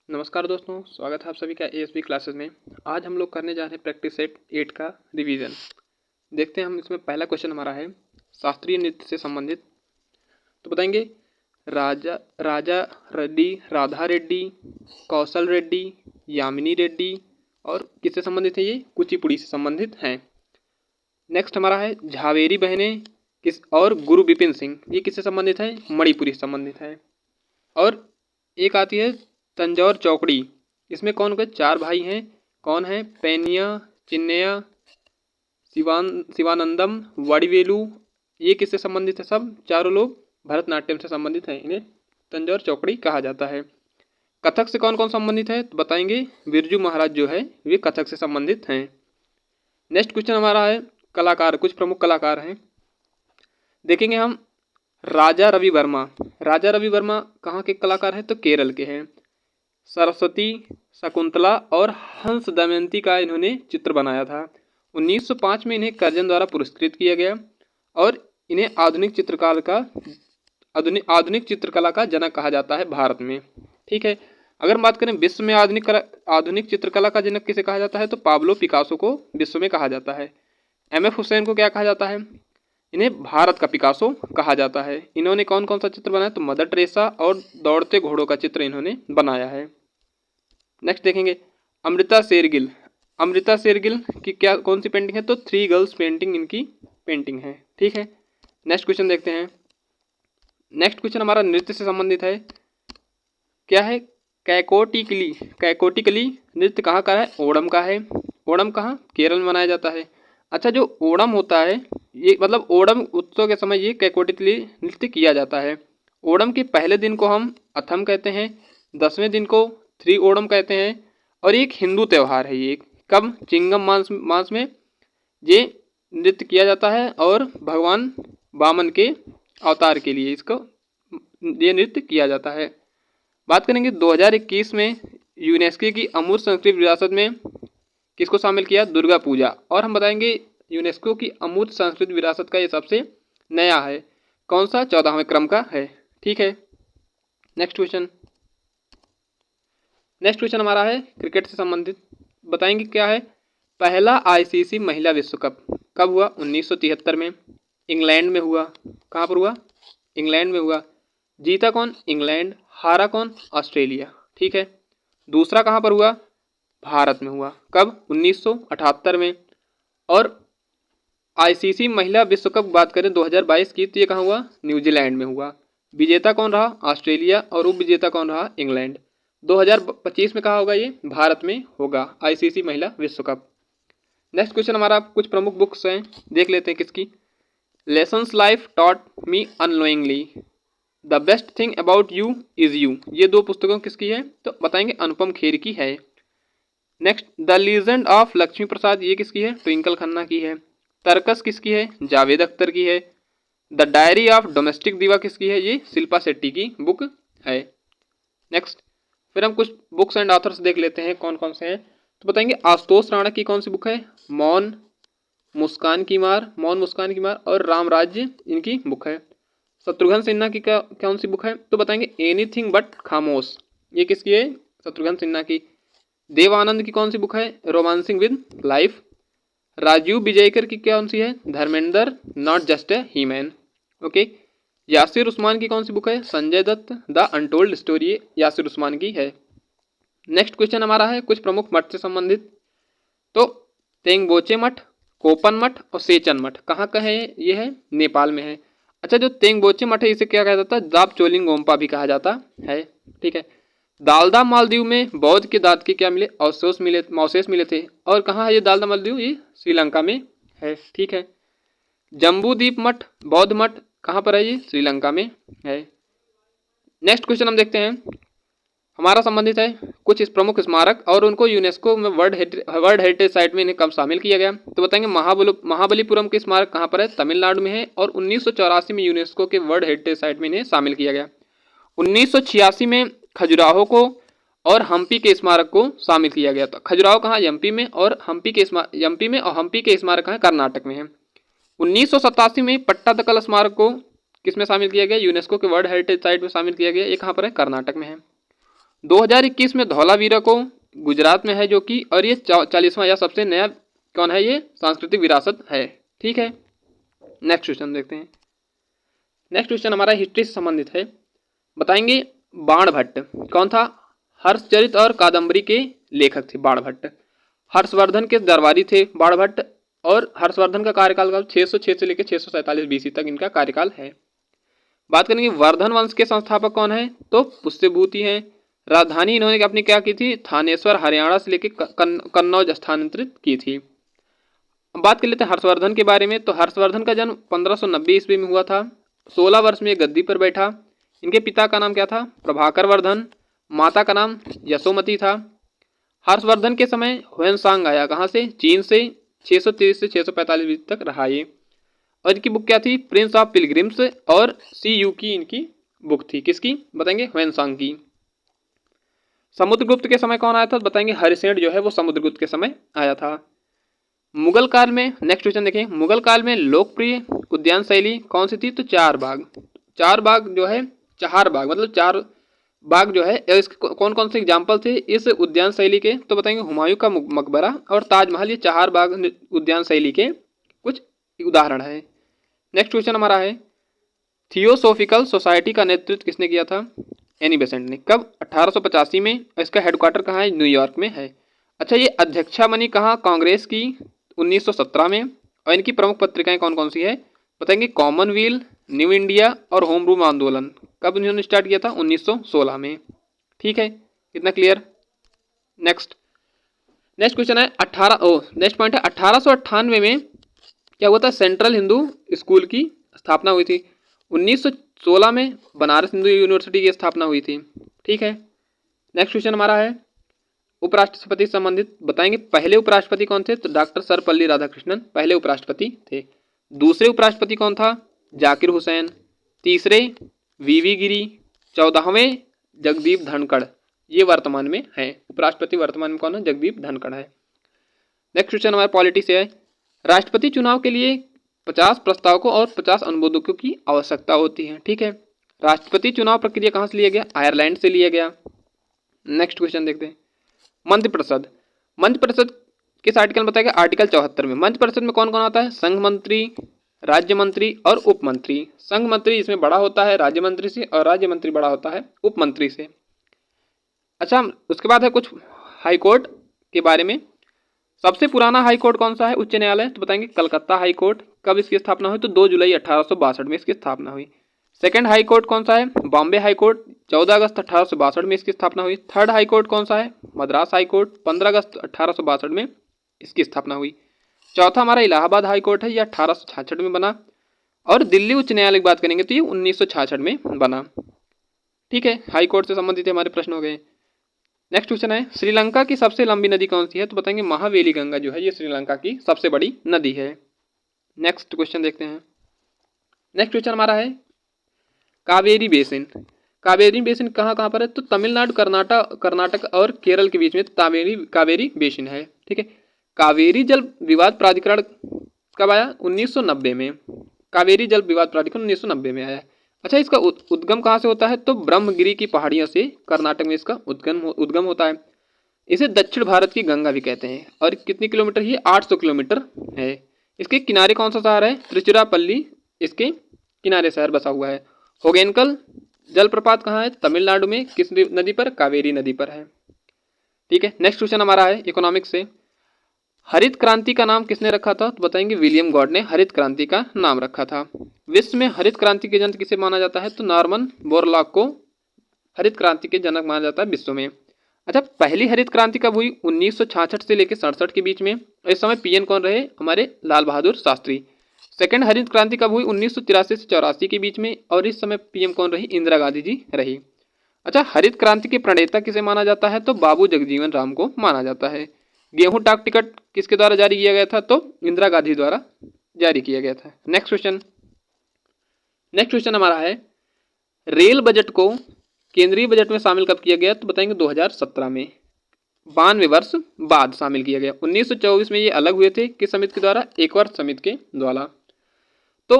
नमस्कार दोस्तों, स्वागत है आप सभी का एएसबी क्लासेस में। आज हम लोग करने जा रहे हैं प्रैक्टिस सेट 8 का रिवीजन। देखते हैं हम इसमें पहला क्वेश्चन हमारा है शास्त्रीय नृत्य से संबंधित। तो बताएंगे राजा राजा रेड्डी, राधा रेड्डी, कौशल रेड्डी, यामिनी रेड्डी और किससे संबंधित है? ये कुचिपुड़ी से संबंधित हैं। नेक्स्ट हमारा है झावेरी बहनें किस और गुरु बिपिन सिंह, ये किससे संबंधित है? मणिपुरी से संबंधित है। और एक आती है तंजौर चौकड़ी, इसमें कौन के 4 भाई हैं? कौन है? पैनिया, चिन्नैया, शिवानंदम, वडिवेलु। ये किससे संबंधित है? सब चारों लोग भरतनाट्यम से संबंधित हैं। इन्हें तंजौर चौकड़ी कहा जाता है। कथक से कौन कौन संबंधित है? तो बताएंगे बिरजू महाराज जो है वे कथक से संबंधित हैं। नेक्स्ट क्वेश्चन हमारा है कलाकार, कुछ प्रमुख कलाकार हैं। देखेंगे हम राजा रवि वर्मा। राजा रवि वर्मा कहाँ के कलाकार हैं? तो केरल के हैं। सरस्वती, शकुंतला और हंस दमयंती का इन्होंने चित्र बनाया था। 1905 में इन्हें कर्जन द्वारा पुरस्कृत किया गया और इन्हें आधुनिक चित्रकला का जनक कहा जाता है भारत में। ठीक है, अगर बात करें विश्व में आधुनिक चित्रकला का जनक किसे कहा जाता है? तो पाब्लो पिकासो को विश्व में कहा जाता है। एमएफ हुसैन को क्या कहा जाता है? इन्हें भारत का पिकासो कहा जाता है। इन्होंने कौन कौन सा चित्र बनाया? तो मदर टेरेसा और दौड़ते घोड़ों का चित्र इन्होंने बनाया है। नेक्स्ट देखेंगे अमृता शेरगिल। अमृता शेरगिल की क्या कौन सी पेंटिंग है? तो 3 गर्ल्स पेंटिंग इनकी पेंटिंग है। ठीक है, नेक्स्ट क्वेश्चन देखते हैं। नेक्स्ट क्वेश्चन हमारा नृत्य से संबंधित है। क्या है? कैकोटिकली। कैकोटिकली नृत्य कहाँ का है? ओणम का है। ओणम कहाँ? केरल में मनाया जाता है। अच्छा, जो ओणम होता है ये मतलब ओणम उत्सव के समय ये कैकोटिकली नृत्य किया जाता है। ओणम के पहले दिन को हम अथम कहते हैं, 10वें दिन को थ्री ओणम कहते हैं और एक हिंदू त्यौहार है। ये कब? चिंगम मास में ये नृत्य किया जाता है और भगवान वामन के अवतार के लिए इसको ये नृत्य किया जाता है। बात करेंगे 2021 में यूनेस्को की अमूर्त संस्कृति विरासत में किसको शामिल किया? दुर्गा पूजा। और हम बताएंगे यूनेस्को की अमूर्त सांस्कृतिक विरासत का ये सबसे नया है। कौन सा? 14वें क्रम का है। ठीक है, नेक्स्ट क्वेश्चन हमारा है क्रिकेट से संबंधित। बताएंगे क्या है? पहला आईसीसी महिला विश्व कप कब हुआ? 1973 में इंग्लैंड में हुआ। कहाँ पर हुआ? इंग्लैंड में हुआ। जीता कौन? इंग्लैंड। हारा कौन? ऑस्ट्रेलिया। ठीक है, दूसरा कहाँ पर हुआ? भारत में हुआ। कब? 1978 में। और आईसीसी महिला विश्व कप बात करें 2022 की तो ये कहाँ हुआ? न्यूजीलैंड में हुआ। विजेता कौन रहा? ऑस्ट्रेलिया। और उप विजेता कौन रहा? इंग्लैंड। 2025 में कहाँ होगा? ये भारत में होगा आईसीसी महिला विश्व कप। नेक्स्ट क्वेश्चन हमारा कुछ प्रमुख बुक्स हैं, देख लेते हैं किसकी। Lessons life taught me unknowingly, the best thing about you is you, ये 2 पुस्तकों किसकी है? तो बताएंगे अनुपम खेर की है। Next the legend of Lakshmi Prasad, ये किसकी है? ट्विंकल खन्ना की है। तरकस किसकी है? जावेद अख्तर की है। द डायरी ऑफ डोमेस्टिक दीवा किसकी है? ये शिल्पा शेट्टी की बुक है। नेक्स्ट फिर हम कुछ बुक्स एंड ऑथर्स देख लेते हैं कौन कौन से हैं। तो बताएंगे आशुतोष राणा की कौन सी बुक है? मौन मुस्कान की मार और राम राज्य इनकी बुक है। शत्रुघ्न सिन्हा की कौन सी बुक है? तो बताएंगे एनीथिंग बट खामोश, ये किसकी है? शत्रुघ्न सिन्हा की। देवानंद की कौन सी बुक है? Romancing with life. Rajiv Vijayakar की कौन सी है? Dharmendra not just a he man. Okay, Yasir Usman की कौन सी बुक है? Sanjay Dutt the untold story, Yasir Usman की है। नेक्स्ट क्वेश्चन हमारा है कुछ प्रमुख मठ से संबंधित। तो तेंगबोचे मठ, कोपन मठ और सेचन मठ कहाँ का है? ये है नेपाल में है। अच्छा, जो तेंगबोचे मठ है इसे क्या कहा जाता है? दाप चोलिंग गोम्पा भी कहा जाता है। ठीक है, दालदा मालदीव में बौद्ध के दांत के क्या मिले? अवशेष मिले थे। और कहाँ है ये दालदा मालदीव? ये श्रीलंका में है। ठीक है, जम्बूदीप मठ बौद्ध मठ कहाँ पर है? ये श्रीलंका में है। नेक्स्ट क्वेश्चन हम देखते हैं, हमारा संबंधित है कुछ इस प्रमुख स्मारक और उनको यूनेस्को में वर्ल्ड हेरिटेज साइट में इन्हें कब शामिल किया गया? तो बताएंगे महाबलीपुरम के स्मारक कहाँ पर है? तमिलनाडु में है। और 1984 में यूनेस्को के वर्ल्ड हेरिटेज साइट में इन्हें शामिल किया गया। 1986 में खजुराहो को और हम्पी के स्मारक को शामिल किया गया था। खजुराहो कहाँ? एमपी में। और हम्पी के स्मारक कहाँ? कर्नाटक में है। 1987 में पट्टादकल स्मारक को किस में शामिल किया गया? यूनेस्को के वर्ल्ड हेरिटेज साइट में शामिल किया गया। ये कहाँ पर है? कर्नाटक में है। 2021 में धौलावीरा को गुजरात में है जो कि, और ये 40वां या सबसे नया कौन है, ये सांस्कृतिक विरासत है। ठीक है, नेक्स्ट क्वेश्चन देखते हैं। नेक्स्ट क्वेश्चन हमारा हिस्ट्री से संबंधित है। बताएंगे बाणभट्ट कौन था? हर्षचरित और कादम्बरी के लेखक थे बाणभट्ट। हर्षवर्धन के दरबारी थे बाणभट्ट, और हर्षवर्धन का कार्यकाल 606 से लेकर 647 बीसी तक इनका कार्यकाल है। बात करेंगे वर्धन वंश के संस्थापक कौन है? तो पुष्यभूति हैं। राजधानी इन्होंने अपनी क्या की थी? थानेश्वर हरियाणा से लेकर कन्नौज स्थानांतरित की थी। बात कर लेते हैं हर्षवर्धन के बारे में। तो हर्षवर्धन का जन्म 1590 ईस्वी में हुआ था। 16 वर्ष में गद्दी पर बैठा। इनके पिता का नाम क्या था? प्रभाकर वर्धन। माता का नाम यशोमती था। हर्षवर्धन के समय ह्वेनसांग आया कहाँ से? चीन से। 630 से 645 बीसी तक रहा ये। और इनकी बुक क्या थी? प्रिंस ऑफ पिलग्रिम्स, और CU की इनकी बुक थी। किसकी? बताएंगे ह्वेनसांग की। समुद्रगुप्त के समय कौन आया था? बताएंगे हरिसेन जो है वो समुद्रगुप्त के समय आया था। मुगल काल में, नेक्स्ट क्वेश्चन देखें, मुगल काल में लोकप्रिय उद्यान शैली कौन सी थी? तो चार बाग। चार बाग जो है, चार बाग मतलब चार बाग जो है, इसके कौन कौन से एग्जाम्पल थे इस उद्यान शैली के? तो बताएंगे हुमायूं का मकबरा और ताजमहल, ये चार बाग उद्यान शैली के कुछ उदाहरण है। नेक्स्ट क्वेश्चन हमारा है, थियोसोफिकल सोसाइटी का नेतृत्व किसने किया था? एनी बेसेंट ने। कब? 1885 में। इसका हेडक्वार्टर कहाँ है? न्यूयॉर्क में है। अच्छा, ये अध्यक्षा बनी कहाँ? कांग्रेस की 1917 में। और इनकी प्रमुख पत्रिकाएं कौन कौन सी है? बताएंगे कॉमनवेल्थ, न्यू इंडिया और होम रूल आंदोलन। कब इन्होंने स्टार्ट किया था? 1916 में। ठीक है, कितना क्लियर? नेक्स्ट क्वेश्चन है नेक्स्ट पॉइंट है 1898 में क्या हुआ था? सेंट्रल हिंदू स्कूल की स्थापना हुई थी। 1916 में बनारस हिंदू यूनिवर्सिटी की स्थापना हुई थी। ठीक है, नेक्स्ट क्वेश्चन हमारा है उपराष्ट्रपति संबंधित। बताएंगे पहले उपराष्ट्रपति कौन थे? तो डॉक्टर सर्वपल्ली राधाकृष्णन पहले उपराष्ट्रपति थे। दूसरे उपराष्ट्रपति कौन था? जाकिर हुसैन। तीसरे VV गिरी। 14वें जगदीप धनखड़, ये वर्तमान में है उपराष्ट्रपति। वर्तमान में कौन है? जगदीप धनखड़ है। नेक्स्ट क्वेश्चन हमारे पॉलिटी से है, राष्ट्रपति चुनाव के लिए 50 प्रस्तावकों और 50 अनुमोदकों की आवश्यकता होती है। ठीक है, राष्ट्रपति चुनाव प्रक्रिया कहाँ से लिया गया? आयरलैंड से लिया गया। नेक्स्ट क्वेश्चन देखते हैं, मंत्रिपरिषद। मंत्रिपरिषद किस आर्टिकल में बताया गया? आर्टिकल 74 में। मंत्रिपरिषद में कौन कौन आता है? संघ मंत्री, राज्य मंत्री और उप मंत्री। संघ मंत्री इसमें बड़ा होता है राज्य मंत्री से, और राज्य मंत्री बड़ा होता है उप मंत्री से। अच्छा, उसके बाद है कुछ हाईकोर्ट के बारे में। सबसे पुराना हाईकोर्ट कौन सा है? उच्च न्यायालय। तो बताएंगे कलकत्ता हाईकोर्ट। कब इसकी स्थापना हुई? तो 2 जुलाई 1862 में इसकी स्थापना हुई। सेकंड हाईकोर्ट कौन सा है? बॉम्बे हाईकोर्ट। 14 अगस्त 1862 में इसकी स्थापना हुई। थर्ड हाईकोर्ट कौन सा है? मद्रास हाईकोर्ट। 15 अगस्त 1862 में इसकी स्थापना हुई। चौथा हमारा इलाहाबाद हाईकोर्ट है, यह 1866 में बना। और दिल्ली उच्च न्यायालय की बात करेंगे तो ये 1966 में बना। ठीक है, हाईकोर्ट से संबंधित हमारे प्रश्न हो गए। नेक्स्ट क्वेश्चन है, श्रीलंका की सबसे लंबी नदी कौन सी है? तो बताएंगे महावेली गंगा जो है ये श्रीलंका की सबसे बड़ी नदी है। नेक्स्ट क्वेश्चन देखते हैं। नेक्स्ट क्वेश्चन हमारा है कावेरी बेसिन। कावेरी बेसिन कहाँ कहाँ पर है? तो तमिलनाडु, कर्नाटक और केरल के बीच में कावेरी बेसिन है। ठीक है, कावेरी जल विवाद प्राधिकरण कब आया? 1990 में। कावेरी जल विवाद प्राधिकरण 1990 में आया। अच्छा, इसका उद्गम कहाँ से होता है? तो ब्रह्मगिरी की पहाड़ियों से कर्नाटक में इसका उद्गम होता है। इसे दक्षिण भारत की गंगा भी कहते हैं। और कितनी किलोमीटर? ये 800 किलोमीटर है। इसके किनारे कौन सा शहर है? त्रिचुरापल्ली इसके किनारे शहर बसा हुआ है। होगेनकल जलप्रपात कहाँ है? तमिलनाडु में। किस नदी पर? कावेरी नदी पर है। ठीक है, नेक्स्ट क्वेश्चन हमारा है इकोनॉमिक्स से, हरित क्रांति का नाम किसने रखा था? तो बताएंगे विलियम गॉड ने हरित क्रांति का नाम रखा था। विश्व में हरित क्रांति के जनक किसे माना जाता है? तो नॉर्मन बोरलॉग को हरित क्रांति के जनक माना जाता है विश्व में। अच्छा, पहली हरित क्रांति कब हुई? 1966 से लेकर 67 के बीच में। इस समय पीएम कौन रहे? हमारे लाल बहादुर शास्त्री। सेकंड हरित क्रांति कब हुई? 1983 से 84 के बीच में। और इस समय पीएम कौन रही? इंदिरा गांधी जी रही। अच्छा, हरित क्रांति के प्रणेता किसे माना जाता है? तो बाबू जगजीवन राम को माना जाता है। गेहूं डाक टिकट किसके द्वारा जारी किया गया था? तो इंदिरा गांधी द्वारा जारी किया गया था। नेक्स्ट क्वेश्चन हमारा है, रेल बजट को केंद्रीय बजट में शामिल कब किया गया? तो बताएंगे 2017 में। 92 वर्ष बाद शामिल किया गया। 1924 में ये अलग हुए थे किस समिति के द्वारा? एक वर्ष समिति के द्वारा। तो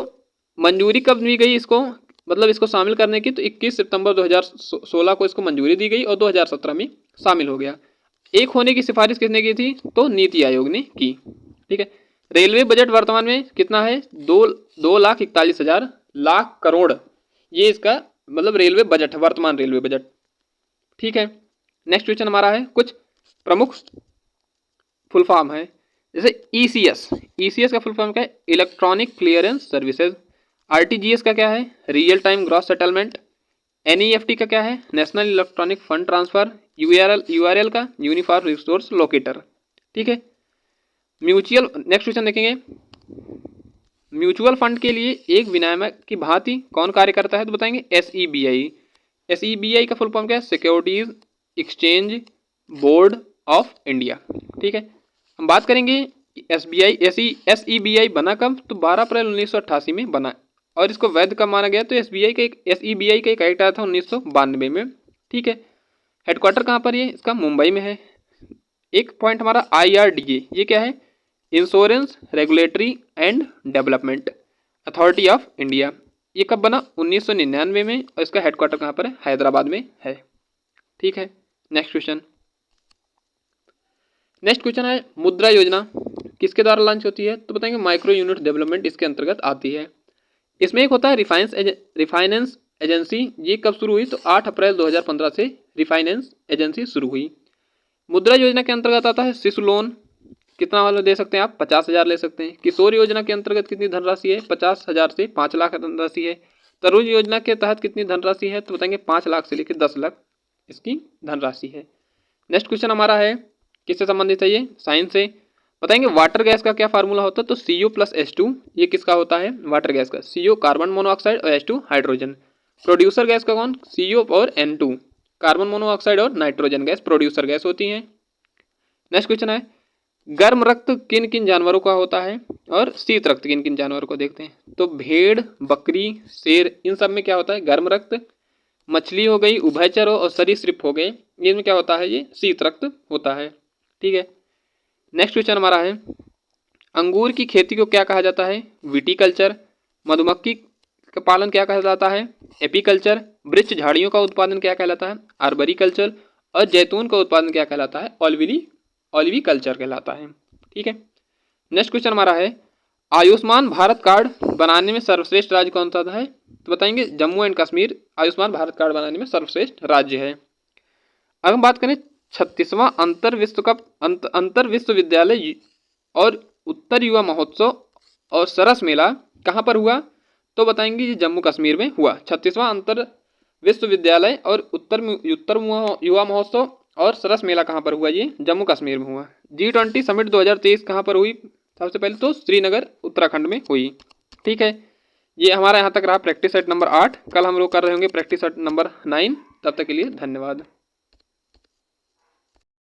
मंजूरी कब दी गई इसको? मतलब इसको शामिल करने की, तो 21 सितंबर 2016 को इसको मंजूरी दी गई और 2017 में शामिल हो गया। एक होने की सिफारिश किसने की थी? तो नीति आयोग ने की। ठीक है। रेलवे बजट वर्तमान में कितना है? 2,41,000 लाख करोड़, ये इसका मतलब रेलवे बजट है, वर्तमान रेलवे बजट। ठीक है। नेक्स्ट क्वेश्चन हमारा है, कुछ प्रमुख फुल फॉर्म है, जैसे ईसीएस। ईसीएस का फुल फॉर्म क्या है? Electronic clearance services. आरटीजीएस का क्या है? Real time gross settlement. NEFT का क्या है? National electronic fund transfer. URL का यूनिफॉर्म रिसोर्स लोकेटर। ठीक है। म्यूचुअल, नेक्स्ट क्वेश्चन देखेंगे, म्यूचुअल फंड के लिए एक विनियामक की भांति कौन कार्य करता है? तो बताएंगे एसईबीआई। एसईबीआई का फुल फॉर्म क्या है? Securities exchange board of India. ठीक है। हम बात करेंगे एसबीआई एसईबीआई बना कब? तो 12 अप्रैल 1988 में बना, और इसको वैध कब माना गया? तो एसईबीआई का एक एक्ट आया था 1992 में। ठीक है। हेडक्वार्टर कहाँ पर? ये इसका मुंबई में है। एक पॉइंट हमारा IRDA, ये क्या है? Insurance regulatory and development authority of India. ये कब बना? 1999 में, और इसका हेडक्वार्टर कहाँ पर है? हैदराबाद में है। ठीक है। नेक्स्ट क्वेश्चन है, मुद्रा योजना किसके द्वारा लॉन्च होती है? तो बताएंगे माइक्रो यूनिट डेवलपमेंट इसके अंतर्गत आती है। इसमें एक होता है रिफाइनेंस एजेंसी। ये कब शुरू हुई? तो 8 अप्रैल 2015 से रिफाइनेंस एजेंसी शुरू हुई। मुद्रा योजना के अंतर्गत आता है शिशु लोन, कितना वाला दे सकते हैं आप? 50,000 ले सकते हैं। किशोर योजना के अंतर्गत कितनी धनराशि है? 50,000 से 5 लाख धनराशि है। तरुण योजना के तहत कितनी धनराशि है? तो बताएंगे 5 लाख से लेकर 10 लाख इसकी धनराशि है। नेक्स्ट क्वेश्चन हमारा है, किससे संबंधित है? ये साइंस से। बताएंगे वाटर गैस का क्या फार्मूला होता है? तो CO+H2, ये किसका होता है? वाटर गैस का। CO कार्बन मोनोऑक्साइड और H2 हाइड्रोजन। प्रोड्यूसर गैस का कौन? CO और N2 कार्बन मोनोऑक्साइड और नाइट्रोजन गैस प्रोड्यूसर गैस होती हैं। नेक्स्ट क्वेश्चन है, गर्म रक्त किन किन जानवरों का होता है और शीत रक्त किन किन जानवरों को? देखते हैं। तो भेड़, बकरी, शेर, इन सब में क्या होता है? गर्म रक्त। मछली हो गई, उभयचर और सरीसृप हो गए, इनमें क्या होता है? ये शीत रक्त होता है। ठीक है। नेक्स्ट क्वेश्चन हमारा है, अंगूर की खेती को क्या कहा जाता है? विटीकल्चर। मधुमक्खी का पालन क्या कहा जाता है? एपीकल्चर। वृक्ष झाड़ियों का उत्पादन क्या कहलाता है? आर्बरिकल्चर। और जैतून का उत्पादन क्या कहलाता है? ऑलिवी कल्चर कहलाता है। ठीक है। नेक्स्ट क्वेश्चन हमारा है, आयुष्मान भारत कार्ड बनाने में सर्वश्रेष्ठ राज्य कौन सा है? तो बताएंगे जम्मू एंड कश्मीर आयुष्मान भारत कार्ड बनाने में सर्वश्रेष्ठ राज्य है। अब हम बात करें 36वां अंतर विश्वविद्यालय और उत्तर युवा महोत्सव और सरस मेला कहाँ पर हुआ? तो बताएंगे ये जम्मू कश्मीर में हुआ। 36वां अंतर विश्वविद्यालय और उत्तर युवा महोत्सव और सरस मेला कहाँ पर हुआ? ये जम्मू कश्मीर में हुआ। G20 समिट 2023 कहाँ पर हुई? सबसे पहले तो श्रीनगर उत्तराखंड में हुई। ठीक है। ये हमारा यहाँ तक रहा प्रैक्टिस सेट नंबर 8। कल हम लोग कर रहे होंगे प्रैक्टिस सेट नंबर 9। तब तक के लिए धन्यवाद।